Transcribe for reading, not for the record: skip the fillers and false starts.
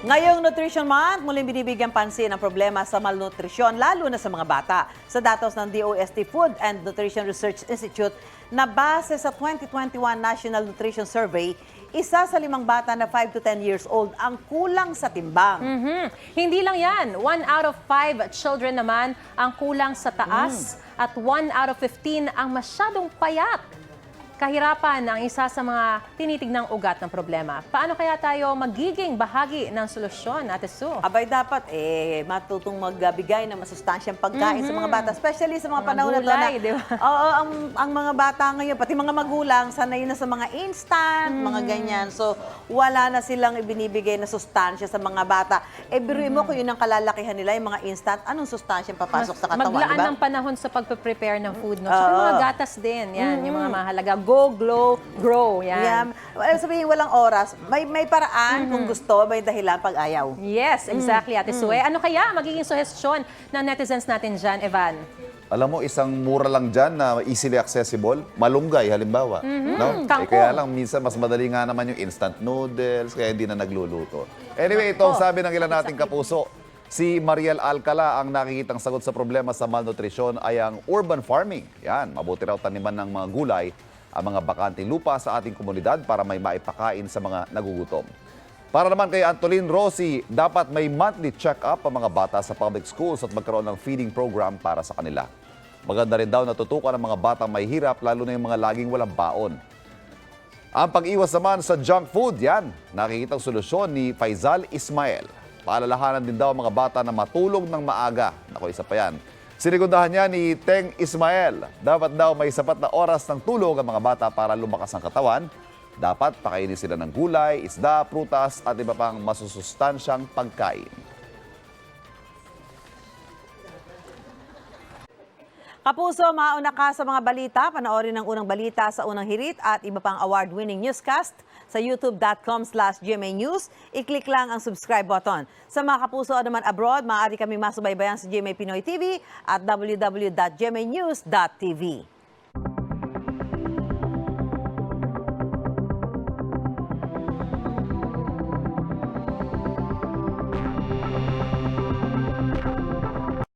Ngayong Nutrition Month, muling binibigyan pansin ang problema sa malnutrisyon, lalo na sa mga bata. Sa datos ng DOST Food and Nutrition Research Institute, na base sa 2021 National Nutrition Survey, isa sa 5 bata na 5 to 10 years old ang kulang sa timbang. Hindi lang yan. 1 out of 5 children naman ang kulang sa taas at 1 out of 15 ang masyadong payat. Kahirapan ang isa sa mga tinitignang ugat ng problema. Paano kaya tayo magiging bahagi ng solusyon, Ate Sue? Abay, dapat matutong magbigay ng masustansyang pagkain sa mga bata, especially sa mga panahon na to na, gulay, di ba? Oo, ang mga bata ngayon, pati mga magulang, sanay na sa mga instant, mga ganyan. So, wala na silang ibinibigay na sustansya sa mga bata. Biruin mo kung yun ang kalalakihan nila, yung mga instant, anong sustansyang papasok sa katawan, Maglaan diba? ng panahon sa pagpe-prepare ng food, no? Tsaka yung mga gatas din, yan, yung mga mahalaga. Go, glow, grow, yan. Yeah. Sabihin, walang oras. May paraan kung gusto, may dahilan pag ayaw. Yes, exactly, Ate Sue. Ano kaya magiging suhestyon ng netizens natin dyan, Evan? Alam mo, isang mura lang dyan na easily accessible, malunggay halimbawa. No? Kangkong. Kaya lang, minsan mas madali nga naman yung instant noodles, kaya hindi na nagluluto. Anyway, ito ang sabi ng ilan nating kapuso. Si Mariel Alcala ang nakikitang sagot sa problema sa malnutrisyon ay ang urban farming. Yan, mabuti raw taniman ng mga gulay ang mga bakanteng lupa sa ating komunidad para may maipakain sa mga nagugutom. Para naman kay Antolin Rossi, dapat may monthly check-up ang mga bata sa public schools at magkaroon ng feeding program para sa kanila. Maganda rin daw natutukan ang mga batang may hirap, lalo na yung mga laging walang baon. Ang pag-iwas naman sa junk food, yan, nakikitang solusyon ni Faisal Ismail. Paalalahanan din daw ang mga bata na matulog ng maaga. Naku, isa pa yan. Sinigundahan niya ni Teng Ismael. Dapat daw may sapat na oras ng tulog ang mga bata para lumakas ang katawan. Dapat pakainin sila ng gulay, isda, prutas at iba pang masusustansyang pagkain. Kapuso, mauna ka sa mga balita. Panoorin ang unang balita sa unang hirit at iba pang award-winning newscast sa youtube.com/GMA News. I-click lang ang subscribe button. Sa mga kapuso naman abroad, maaari kami masubaybayan sa GMA Pinoy TV at www.gmanews.tv.